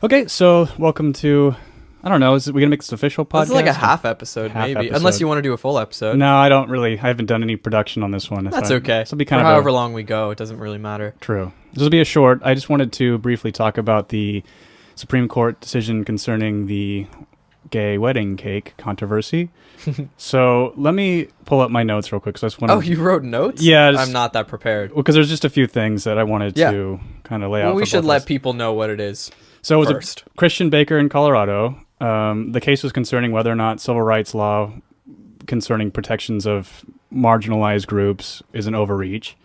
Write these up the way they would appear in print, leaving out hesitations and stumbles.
Okay, so welcome to, I don't know, is it, we going to make this official podcast? This is like a half episode, maybe. Unless you want to do a full episode. No, I don't really. I haven't done any production on this one. That's okay. This will be kind For of however long we go, it doesn't really matter. True. This will be a short. I just wanted to briefly talk about the Supreme Court decision concerning the gay wedding cake controversy. So let me pull up my notes real quick. Because I just want Oh, you wrote notes? Yeah. I'm not that prepared. Well, because there's just a few things that I wanted to kind of lay out. Well, we for should both let of us. people know what it is. So it was first. a Christian baker in Colorado. The case was concerning whether or not civil rights law concerning protections of marginalized groups is an overreach.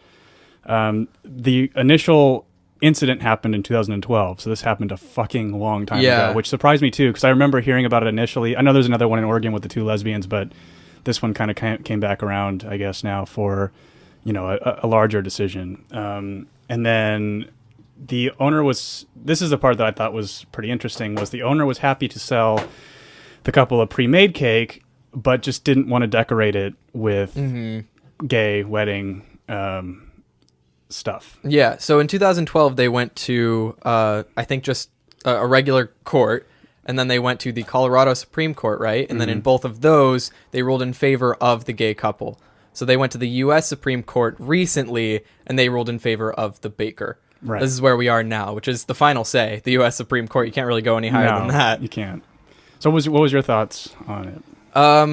The initial incident happened in 2012, so this happened a fucking long time ago, which surprised me too, because I remember hearing about it initially. I know there's another one in Oregon with the two lesbians, but this one kind of came back around, I guess, now for, a larger decision. And then the owner was, this is the part that I thought was pretty interesting, was the owner was happy to sell the couple a pre-made cake, but just didn't want to decorate it with gay wedding stuff. Yeah, so in 2012, they went to, I think, just a regular court, and then they went to the Colorado Supreme Court, right? And then in both of those, they ruled in favor of the gay couple. So they went to the U.S. Supreme Court recently, and they ruled in favor of the baker. Right. This is where we are now, which is the final say. The U.S. Supreme Court, you can't really go any higher than that. You can't. So what was your thoughts on it? I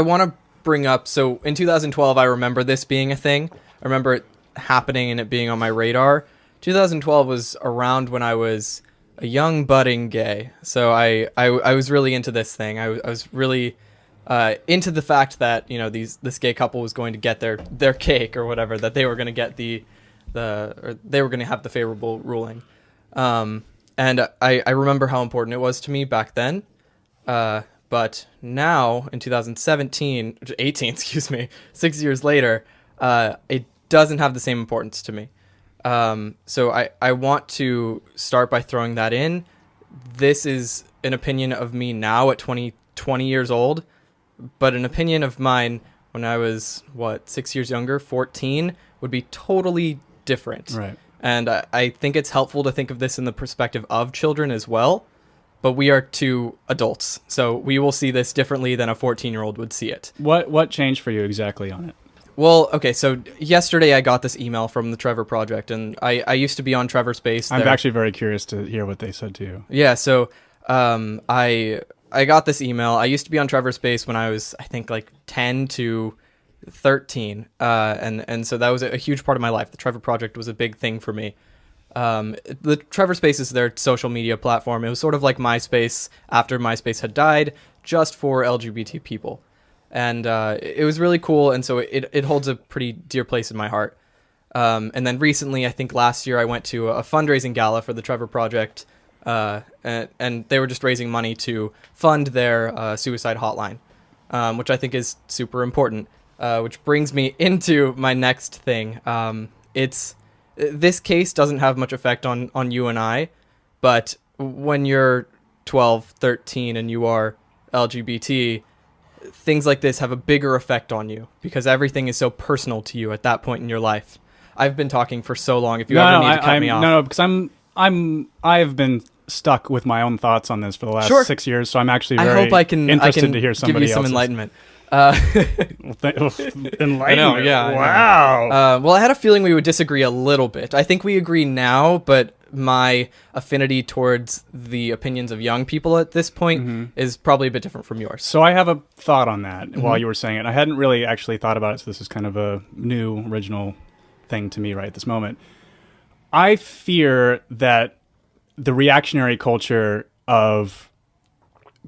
want to bring up, so in 2012, I remember this being a thing. I remember it happening and it being on my radar. 2012 was around when I was a young budding gay. So I was really into this thing. I was really into the fact that, this gay couple was going to get their cake or whatever, that they were going to get or they were going to have the favorable ruling. And I remember how important it was to me back then. But now in 2017, 18, excuse me, 6 years later, it doesn't have the same importance to me. So I want to start by throwing that in. This is an opinion of me now at 20 years old, but an opinion of mine when I was, 6 years younger, 14, would be totally different. Right. And I think it's helpful to think of this in the perspective of children as well. But we are two adults, so we will see this differently than a 14-year-old would see it. What changed for you exactly on it? Well, okay, so yesterday I got this email from the Trevor Project, and I used to be on Trevor Space. I'm actually very curious to hear what they said to you. Yeah, so I got this email. I used to be on Trevor Space when I was, I think, like 10 to 13, and so that was a huge part of my life. The Trevor Project was a big thing for me. The Trevor Space is their social media platform. It was sort of like MySpace after MySpace had died, just for LGBT people. And it was really cool, and so it holds a pretty dear place in my heart. And then recently, I think last year, I went to a fundraising gala for the Trevor Project, and they were just raising money to fund their suicide hotline, which I think is super important, which brings me into my next thing. This case doesn't have much effect on you and I, but when you're 12, 13, and you are LGBT, things like this have a bigger effect on you because everything is so personal to you at that point in your life. I've been talking for so long. If you ever need to cut me off. No, because I've been stuck with my own thoughts on this for the last 6 years, so I'm actually very interested to hear somebody give you some else's. enlightenment. Enlightenment. I know, yeah. Wow. Well, I had a feeling we would disagree a little bit. I think we agree now, but my affinity towards the opinions of young people at this point is probably a bit different from yours. So I have a thought on that while you were saying it. I hadn't really actually thought about it, so this is kind of a new, original thing to me right at this moment. I fear that the reactionary culture of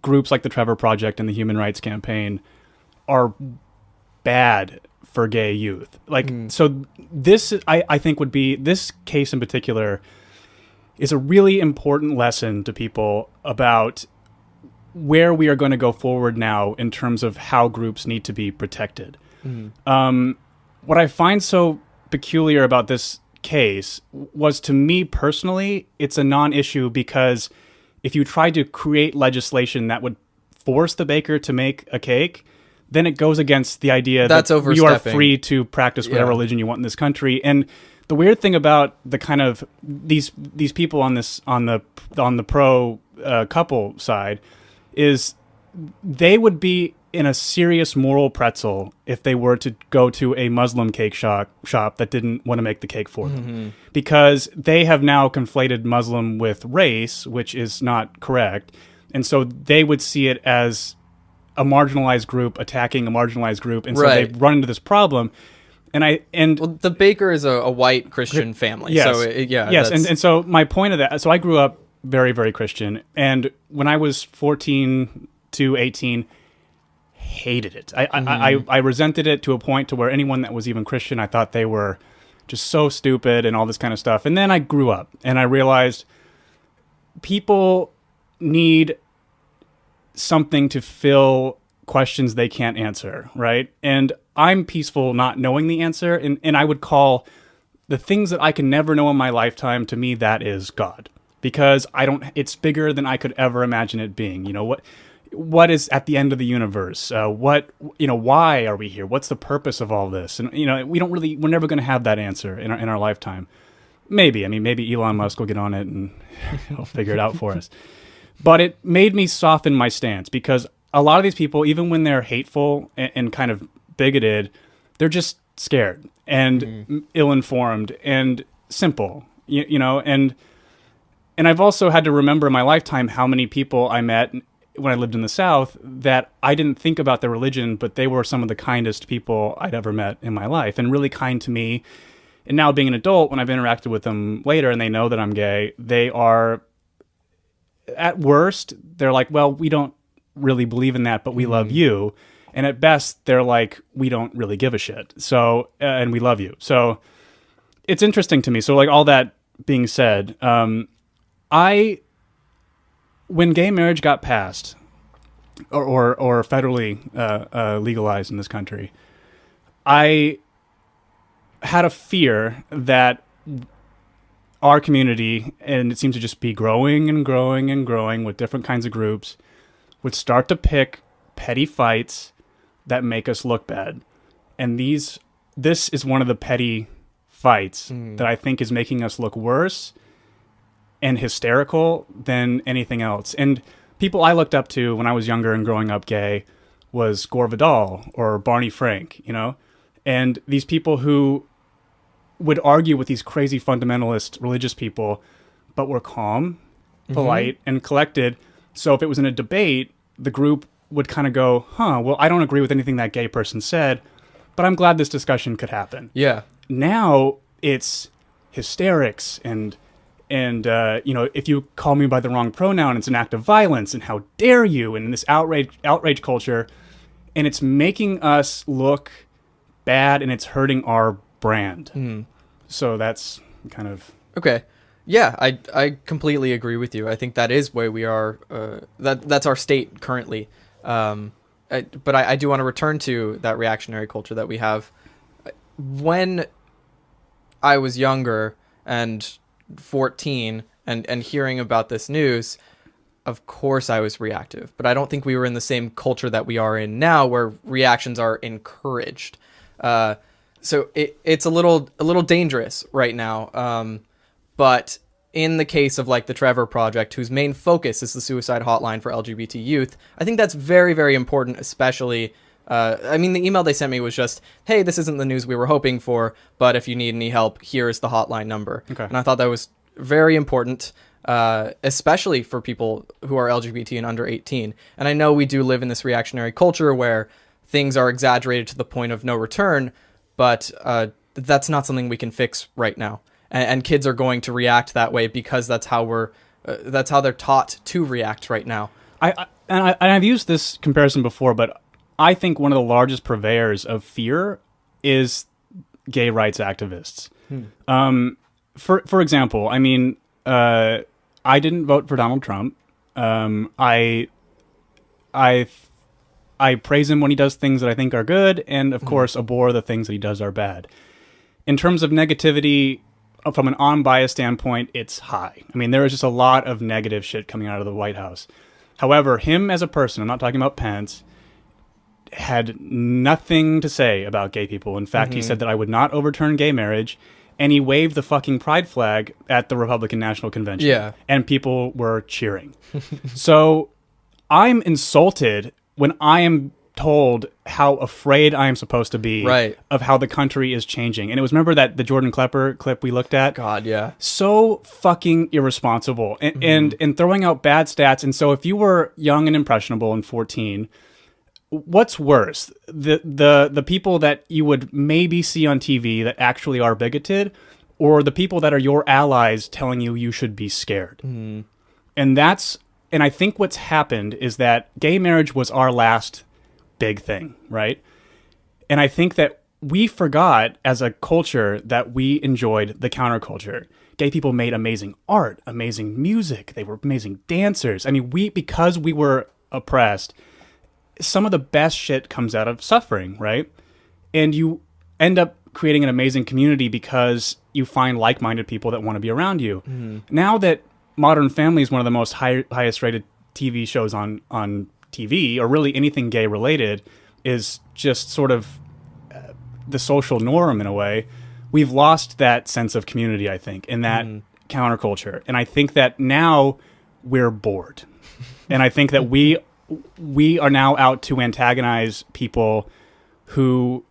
groups like the Trevor Project and the Human Rights Campaign are bad for gay youth. So this, I think, would be, this case in particular is a really important lesson to people about where we are going to go forward now in terms of how groups need to be protected. What I find so peculiar about this case was, to me personally, it's a non-issue because if you try to create legislation that would force the baker to make a cake, then it goes against the idea that you are free to practice whatever religion you want in this country. And the weird thing about the kind of these people on the pro couple side is they would be in a serious moral pretzel if they were to go to a Muslim cake shop that didn't want to make the cake for them, because they have now conflated Muslim with race, which is not correct. And so they would see it as a marginalized group attacking a marginalized group. And so they run into this problem. Well, the baker is a white Christian family. Yes. So yes. And so my point of that, so I grew up very, very Christian. And when I was 14 to 18, hated it. I resented it to a point to where anyone that was even Christian, I thought they were just so stupid and all this kind of stuff. And then I grew up and I realized people need something to fill questions they can't answer, right? And I'm peaceful not knowing the answer. And I would call the things that I can never know in my lifetime, to me, that is God. Because it's bigger than I could ever imagine it being. You know, what is at the end of the universe? Why are we here? What's the purpose of all this? And, we're never going to have that answer in our lifetime. Maybe Elon Musk will get on it and he'll figure it out for us. But it made me soften my stance, because a lot of these people, even when they're hateful and kind of bigoted, they're just scared and ill-informed and simple, and I've also had to remember in my lifetime how many people I met when I lived in the South that I didn't think about their religion, but they were some of the kindest people I'd ever met in my life, and really kind to me. And now, being an adult, when I've interacted with them later and they know that I'm gay, they are, at worst, they're like, well, we don't really believe in that, but we love you. And at best, they're like, we don't really give a shit. So, and we love you. So it's interesting to me. So, like, all that being said, when gay marriage got passed or federally legalized in this country, I had a fear that our community, and it seems to just be growing and growing and growing with different kinds of groups, would start to pick petty fights that make us look bad. And this is one of the petty fights that I think is making us look worse and hysterical than anything else. And people I looked up to when I was younger and growing up gay was Gore Vidal or Barney Frank, and these people who would argue with these crazy fundamentalist religious people, but were calm, polite, and collected. So if it was in a debate, the group would kind of go, well, I don't agree with anything that gay person said, but I'm glad this discussion could happen. Yeah. Now it's hysterics and if you call me by the wrong pronoun, it's an act of violence, and how dare you, and this outrage culture, and it's making us look bad, and it's hurting our brand. So that's kind of... Okay. Yeah, I completely agree with you. I think that is where we are. That's our state currently. But I do want to return to that reactionary culture that we have. When I was younger and 14 and hearing about this news, of course I was reactive. But I don't think we were in the same culture that we are in now, where reactions are encouraged. So it's a little dangerous right now. But in the case of like the Trevor Project, whose main focus is the suicide hotline for LGBT youth, I think that's very, very important, especially, the email they sent me was just, hey, this isn't the news we were hoping for, but if you need any help, here's the hotline number. Okay. And I thought that was very important, especially for people who are LGBT and under 18. And I know we do live in this reactionary culture where things are exaggerated to the point of no return, but that's not something we can fix right now. And kids are going to react that way because that's how they're taught to react right now. I've used this comparison before, but I think one of the largest purveyors of fear is gay rights activists. For example, I didn't vote for Donald Trump. I praise him when he does things that I think are good, and of course abhor the things that he does are bad. In terms of negativity, from an unbiased standpoint, it's high. There is just a lot of negative shit coming out of the White House. However, him as a person, I'm not talking about Pence, had nothing to say about gay people. In fact, he said that I would not overturn gay marriage, and he waved the fucking pride flag at the Republican National Convention. Yeah. And people were cheering. So I'm insulted when I am told how afraid I am supposed to be Right. of how the country is changing. And it was, remember that the Jordan Klepper clip we looked at? God, yeah. So fucking irresponsible and throwing out bad stats. And so if you were young and impressionable and 14, what's worse, the people that you would maybe see on TV that actually are bigoted, or the people that are your allies telling you should be scared? And I think what's happened is that gay marriage was our last big thing, right? And I think that we forgot as a culture that we enjoyed the counterculture. Gay people made amazing art, amazing music. They were amazing dancers. I mean, because we were oppressed, some of the best shit comes out of suffering, right? And you end up creating an amazing community because you find like-minded people that want to be around you. Now that Modern Family is one of the most highest rated TV shows on TV, or really anything gay related, is just sort of the social norm in a way. We've lost that sense of community, I think, in that counterculture. And I think that now we're bored. And I think that we are now out to antagonize people who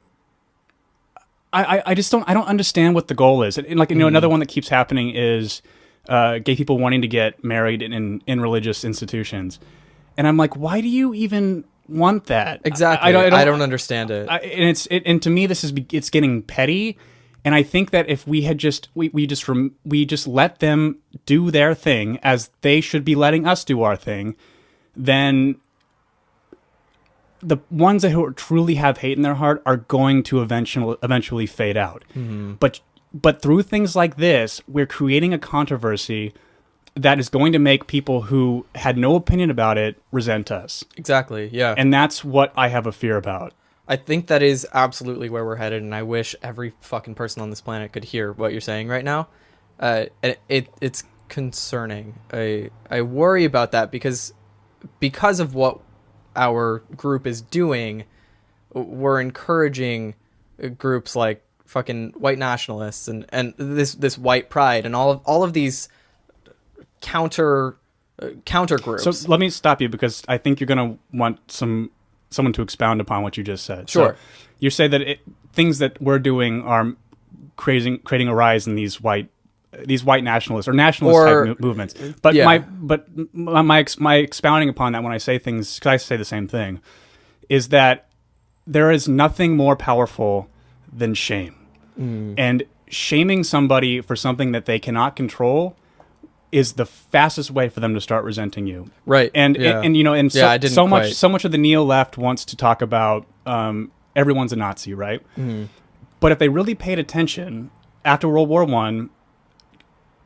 I don't understand what the goal is. And like, another one that keeps happening is gay people wanting to get married in religious institutions. And I'm like, why do you even want that? Exactly. I don't understand it. And to me, it's getting petty. And I think that if we had we just let them do their thing as they should be letting us do our thing, then the ones that who truly have hate in their heart are going to eventually fade out. But through things like this, we're creating a controversy that is going to make people who had no opinion about it resent us. Exactly, yeah. And that's what I have a fear about. I think that is absolutely where we're headed, and I wish every fucking person on this planet could hear what you're saying right now. It's concerning. I worry about that because of what our group is doing, we're encouraging groups like fucking white nationalists and this white pride and all of these counter groups. So let me stop you because I think you're going to want someone to expound upon what you just said. Sure. So you say that things that we're doing are creating a rise in these white nationalists or nationalist type movements. But yeah. my expounding upon that when I say things, because I say the same thing, is that there is nothing more powerful than shame. And shaming somebody for something that they cannot control is the fastest way for them to start resenting you. Right. And so much of the neo left wants to talk about everyone's a Nazi, right? But if they really paid attention, after World War I,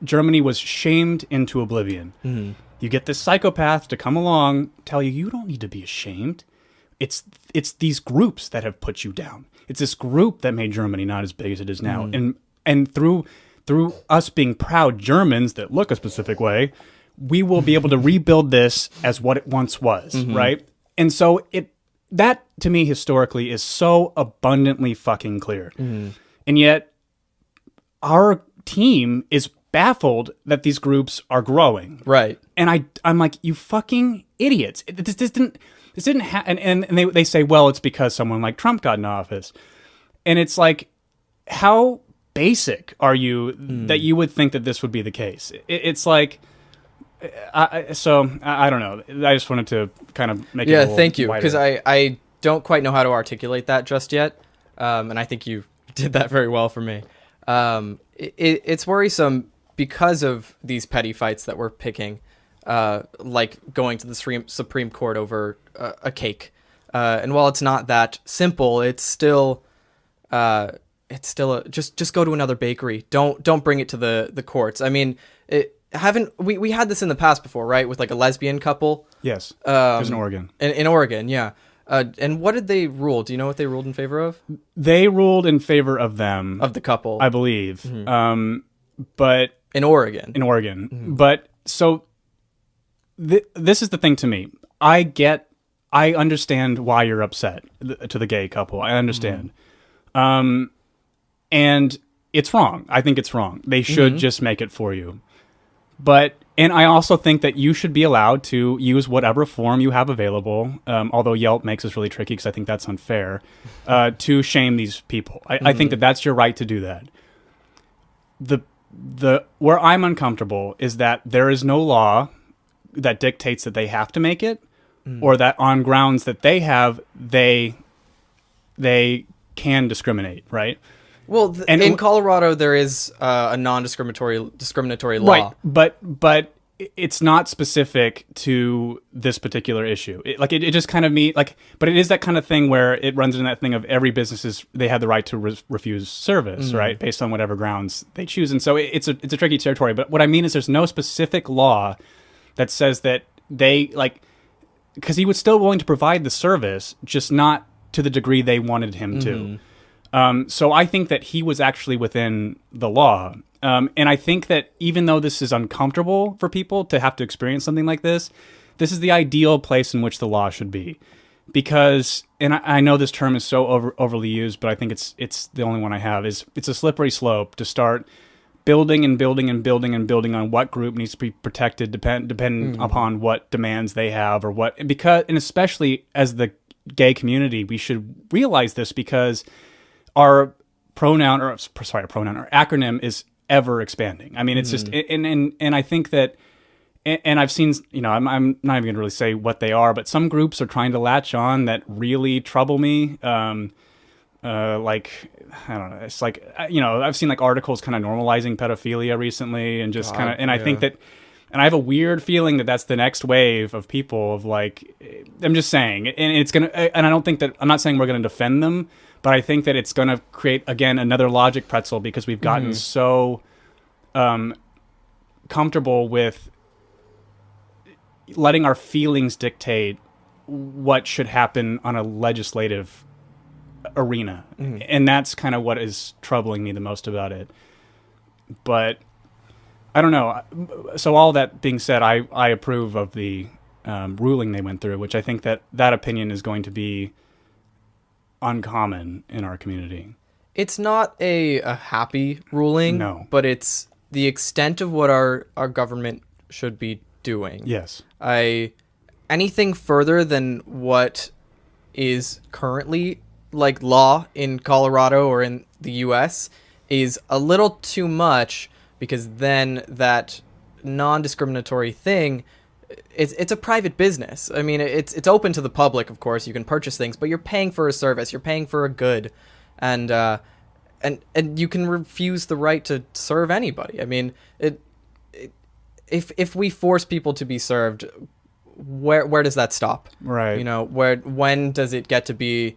Germany was shamed into oblivion. You get this psychopath to come along, tell you don't need to be ashamed. It's these groups that have put you down. It's this group that made Germany not as big as it is now. And through us being proud Germans that look a specific way, we will be able to rebuild this as what it once was, right? And so that to me historically is so abundantly fucking clear. And yet our team is baffled that these groups are growing. Right. And I'm like, you fucking idiots. This didn't happen. And they say, well, it's because someone like Trump got in office. And it's like, how basic are you that you would think that this would be the case? It's like, I don't know. I just wanted to kind of make it a little thank you. wider. Because I don't quite know how to articulate that just yet. And I think you did that very well for me. It's worrisome because of these petty fights that we're picking, like going to the Supreme Court over a cake. And while it's not that simple, it's still just go to another bakery. Don't bring it to the courts. I mean, we had this in the past before, right? With like a lesbian couple. Yes. It was in Oregon. In Oregon, yeah. And what did they rule? Do you know what they ruled in favor of? They ruled in favor of them. Of the couple. I believe. But in Oregon. But so this is the thing to me. I understand why you're upset to the gay couple. I understand. And it's wrong. I think it's wrong. They should just make it for you. And I also think that you should be allowed to use whatever form you have available, although Yelp makes this really tricky because I think that's unfair, to shame these people. I think that that's your right to do that. Where I'm uncomfortable is that there is no law that dictates that they have to make it, or that on grounds that they have, they can discriminate, right? Well, in Colorado, there is a discriminatory law. Right, but it's not specific to this particular issue. It just kind of but it is that kind of thing where it runs in that thing of every business they have the right to refuse service, right, based on whatever grounds they choose. And so it's a tricky territory. But what I mean is there's no specific law that says that they, because he was still willing to provide the service, just not to the degree they wanted him to. So I think that he was actually within the law. And I think that even though this is uncomfortable for people to have to experience something like this is the ideal place in which the law should be. Because, and I know this term is so overly used, but I think it's the only one I have, is it's a slippery slope to start building and building and building and building on what group needs to be protected depending upon what demands they have or what, and especially as the gay community, we should realize this because our acronym is ever expanding. I mean, it's just, and I think that, and I've seen, I'm not even going to really say what they are, but some groups are trying to latch on that really trouble me. I don't know. It's I've seen articles kind of normalizing pedophilia recently, and just I think that, and I have a weird feeling that that's the next wave of people of I'm just saying, and it's going to, and I don't think that, I'm not saying we're going to defend them, but I think that it's going to create, again, another logic pretzel because we've gotten so comfortable with letting our feelings dictate what should happen on a legislative arena. And that's kind of what is troubling me the most about it. But I don't know. So all that being said, I approve of the ruling they went through, which I think that opinion is going to be uncommon in our community. It's not a happy ruling, no, but it's the extent of what our government should be doing. Yes. Anything further than what is currently law in Colorado or in the US is a little too much, because then that non-discriminatory thing, it's a private business. I mean, it's open to the public, of course. You can purchase things, but you're paying for a service. You're paying for a good, and you can refuse the right to serve anybody. I mean, if we force people to be served, where does that stop? Right. When does it get to be,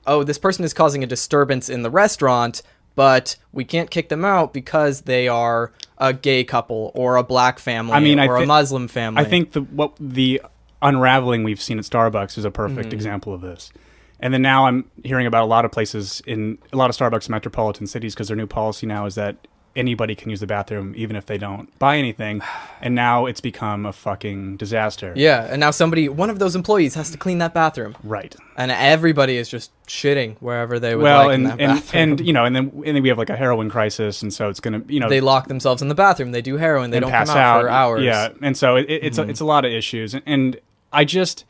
oh, this person is causing a disturbance in the restaurant, but we can't kick them out because they are a gay couple or a black family or a Muslim family. I think the unraveling we've seen at Starbucks is a perfect example of this. And then now I'm hearing about a lot of places in a lot of Starbucks in metropolitan cities, because their new policy now is that anybody can use the bathroom even if they don't buy anything. And now it's become a fucking disaster. Yeah, and now one of those employees has to clean that bathroom. Right. And everybody is just shitting wherever they would in that bathroom. And then we have a heroin crisis, and so it's going to, they lock themselves in the bathroom, they do heroin, they don't come out for hours. Yeah, and so it's a lot of issues. And I just,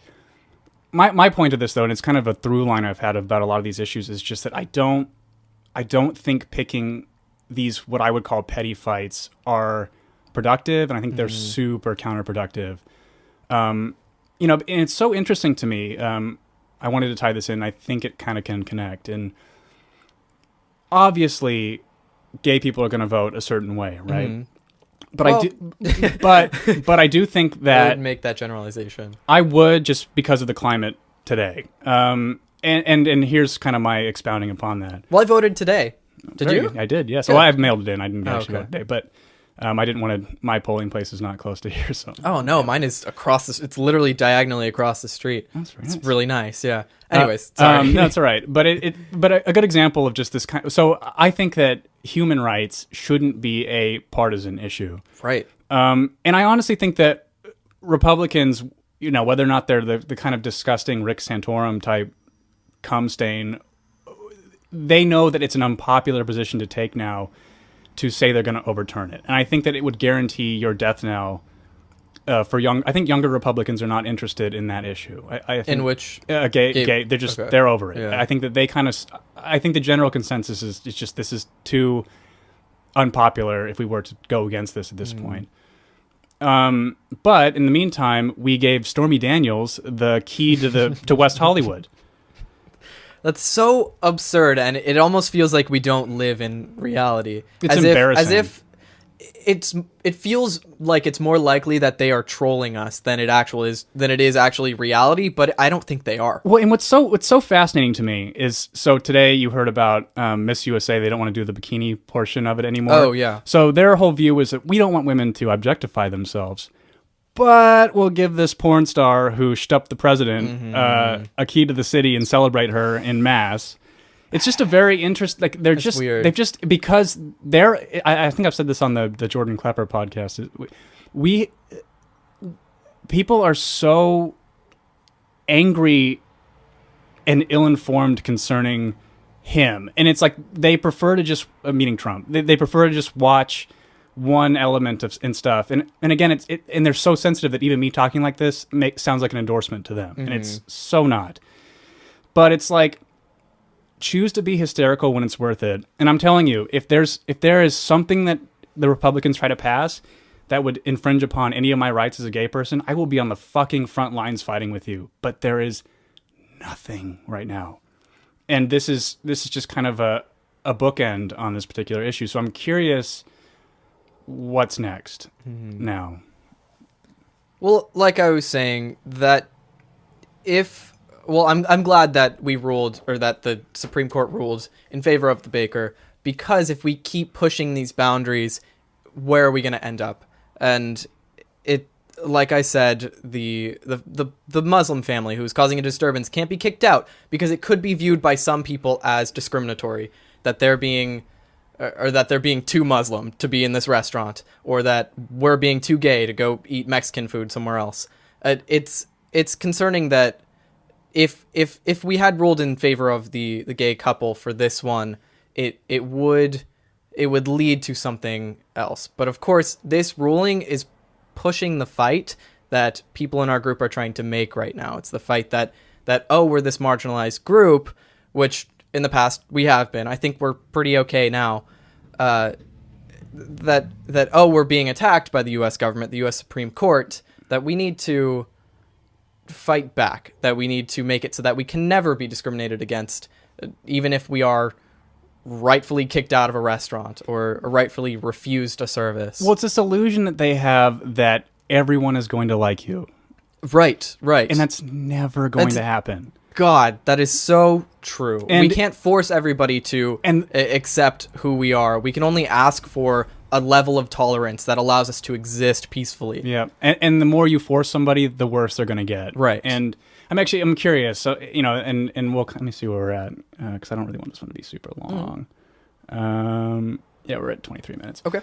my point of this, though, and it's kind of a through line I've had about a lot of these issues, is just that I don't think picking these, what I would call petty fights, are productive, and I think they're super counterproductive. And it's so interesting to me. I wanted to tie this in. I think it kind of can connect. And obviously, gay people are going to vote a certain way, right? But I do think that I would make that generalization. I would, just because of the climate today. And here's kind of my expounding upon that. Well, I voted today. Did you? I did, yes. Well, I've mailed it in. I didn't actually vote today, but I didn't want to. My polling place is not close to here, so. Oh no, mine is across the. It's literally diagonally across the street. That's very nice. It's really nice. Yeah. Anyways, sorry. No, that's all right. But a good example of just this kind. So I think that human rights shouldn't be a partisan issue. Right. And I honestly think that Republicans, whether or not they're the kind of disgusting Rick Santorum type cum stain, they know that it's an unpopular position to take now to say they're going to overturn it. And I think that it would guarantee your death knell for I think younger Republicans are not interested in that issue. I think, In which gay, they're just they're over it. Yeah. I think that they I think the general consensus is just this is too unpopular if we were to go against this at this point. But in the meantime, we gave Stormy Daniels the key to West Hollywood. That's so absurd, and it almost feels like we don't live in reality. It's embarrassing. As if it feels like it's more likely that they are trolling us than it is actually reality. But I don't think they are. Well, and what's so fascinating to me is, so today you heard about Miss USA. They don't want to do the bikini portion of it anymore. Oh yeah. So their whole view is that we don't want women to objectify themselves, but we'll give this porn star who stuffed the president a key to the city and celebrate her in mass. It's just a very interesting. Like That's weird. They've just because they're. I think I've said this on the Jordan Klepper podcast. People are so angry and ill-informed concerning him, and it's like they prefer to just meaning Trump. They prefer to just watch one element of and stuff, and again, and they're so sensitive that even me talking like this sounds like an endorsement to them, and it's so not. But it's like, choose to be hysterical when it's worth it. And I'm telling you, if there is something that the Republicans try to pass that would infringe upon any of my rights as a gay person, I will be on the fucking front lines fighting with you. But there is nothing right now. And this is just kind of a bookend on this particular issue. So I'm curious what's next now. Well, like I was saying, that I'm glad that we ruled, or that the Supreme Court ruled in favor of the baker, because if we keep pushing these boundaries, where are we going to end up? And it, like I said, the Muslim family who's causing a disturbance can't be kicked out because it could be viewed by some people as discriminatory, that they're being too Muslim to be in this restaurant, or that we're being too gay to go eat Mexican food somewhere else. It's concerning that if we had ruled in favor of the gay couple for this one, it would lead to something else. But of course, this ruling is pushing the fight that people in our group are trying to make right now. It's the fight that we're this marginalized group, which in the past we have been. I think we're pretty okay now. That we're being attacked by the U.S. government, the U.S. Supreme Court, that we need to fight back, that we need to make it so that we can never be discriminated against, even if we are rightfully kicked out of a restaurant or rightfully refused a service. Well, it's this illusion that they have that everyone is going to like you. Right. And that's never going to happen. God, that is so true. And we can't force everybody to accept who we are. We can only ask for a level of tolerance that allows us to exist peacefully. Yeah, and the more you force somebody, the worse they're going to get. Right. And I'm curious. So, and let me see where we're at, because I don't really want this one to be super long. Yeah, we're at 23 minutes. Okay.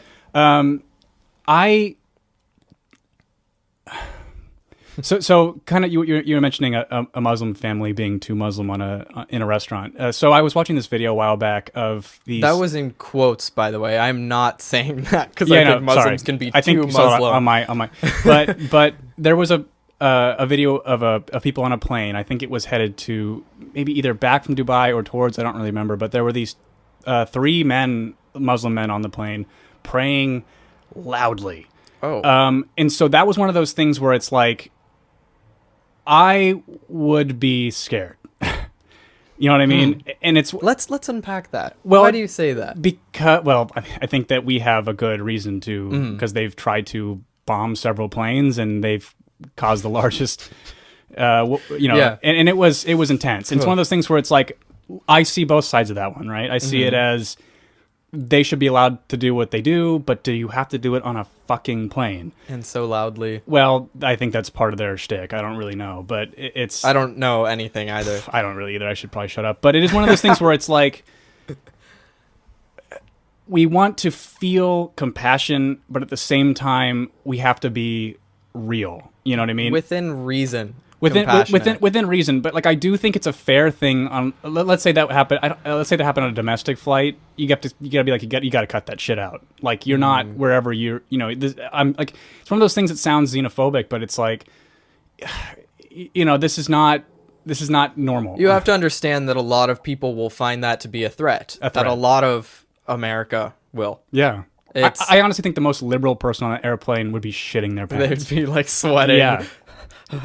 So kind of you were mentioning a Muslim family being too Muslim in a restaurant. So I was watching this video a while back of these. That was in quotes, by the way. I'm not saying that because I think Muslims can be too Muslim. On my. But there was a video of people on a plane. I think it was headed to maybe either back from Dubai or towards. I don't really remember. But there were these 3 Muslim men on the plane praying loudly. Oh. And so that was one of those things where it's like, I would be scared. You know what I mean? And it's let's unpack that. Well, why do you say that? Because I think that we have a good reason to, because they've tried to bomb several planes and they've caused the largest. Yeah. And it was intense. And it's one of those things where it's like, I see both sides of that one, right? I see it as they should be allowed to do what they do, but do you have to do it on a fucking plane? And so loudly. Well, I think that's part of their shtick. I don't really know, but it's... I don't know anything either. I don't really either. I should probably shut up. But it is one of those things where it's like, we want to feel compassion, but at the same time, we have to be real. You know what I mean? Within reason. within reason. But like, I do think it's a fair thing. On let's say that happened. Let's say that happened on a domestic flight. You gotta be like, you got to cut that shit out. Like, you're not wherever you're. I'm like, it's one of those things that sounds xenophobic, but it's like, this is not normal. You have to understand that a lot of people will find that to be a threat. That a lot of America will. Yeah. I honestly think the most liberal person on an airplane would be shitting their pants. They'd be like sweating. Yeah.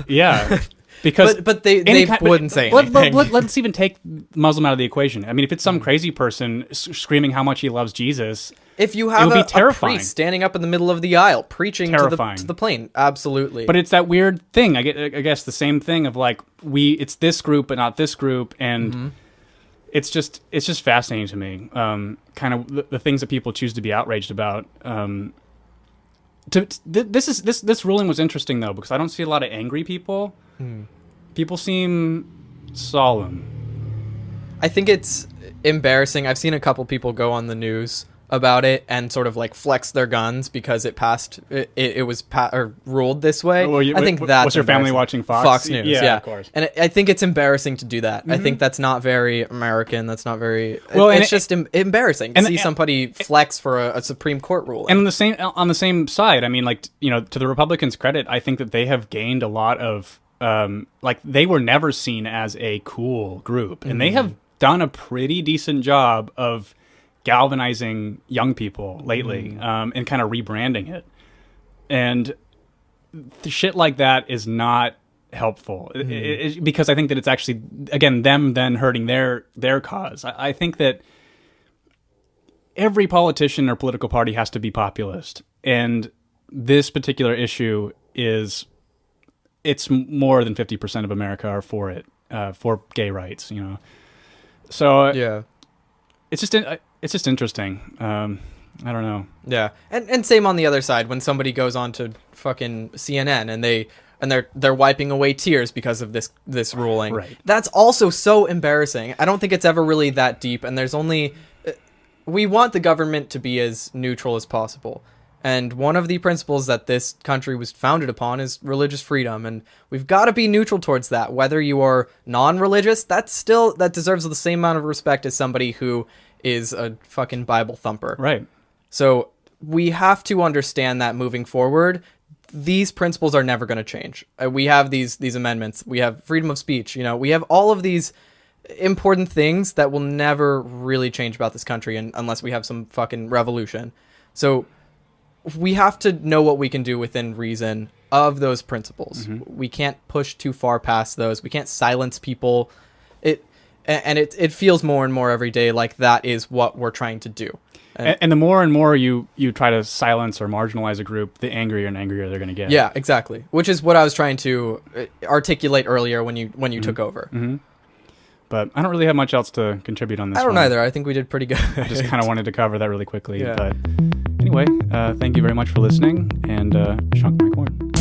Yeah. Because but they wouldn't say anything. Let's even take Muslim out of the equation. I mean, if it's some crazy person screaming how much he loves Jesus, if you have a terrifying. priest standing up in the middle of the aisle preaching to the plane, absolutely. But it's that weird thing. I guess the same thing of like, it's this group but not this group, and it's just fascinating to me. Kind of the things that people choose to be outraged about. This ruling was interesting though, because I don't see a lot of angry people. People seem solemn. I think it's embarrassing. I've seen a couple people go on the news about it and sort of like flex their guns because it passed. It was ruled this way. I think that's was your family watching Fox News? Yeah, of course. And I think it's embarrassing to do that. I think that's not very American. That's not very. Well, it's just embarrassing to see somebody flex for a Supreme Court ruling. And on the same side, I mean, like, to the Republicans' credit, I think that they have gained a lot of like, they were never seen as a cool group, and they have done a pretty decent job of galvanizing young people lately, and kind of rebranding it. And shit like that is not helpful, because I think that it's actually, again, them then hurting their cause. I think that every politician or political party has to be populist, and this particular issue it's more than 50% of America are for it, for gay rights, So yeah, it's just interesting. I don't know. Yeah, and same on the other side, when somebody goes on to fucking CNN and they're wiping away tears because of this ruling. Right. That's also so embarrassing. I don't think it's ever really that deep, and there's only we want the government to be as neutral as possible. And one of the principles that this country was founded upon is religious freedom, and we've got to be neutral towards that. Whether you are non-religious, that deserves the same amount of respect as somebody who is a fucking Bible thumper. Right. So we have to understand that moving forward, these principles are never going to change. We have these amendments. We have freedom of speech. We have all of these important things that will never really change about this country unless we have some fucking revolution. So we have to know what we can do within reason of those principles. We can't push too far past those. We can't silence people. It feels more and more every day like that is what we're trying to do. And the more and more you try to silence or marginalize a group, the angrier and angrier they're going to get. Yeah, exactly. Which is what I was trying to articulate earlier when you took over. But I don't really have much else to contribute on this. I don't either. I think we did pretty good. I just kind of wanted to cover that really quickly. Yeah. But anyway, thank you very much for listening, and chunk my corn.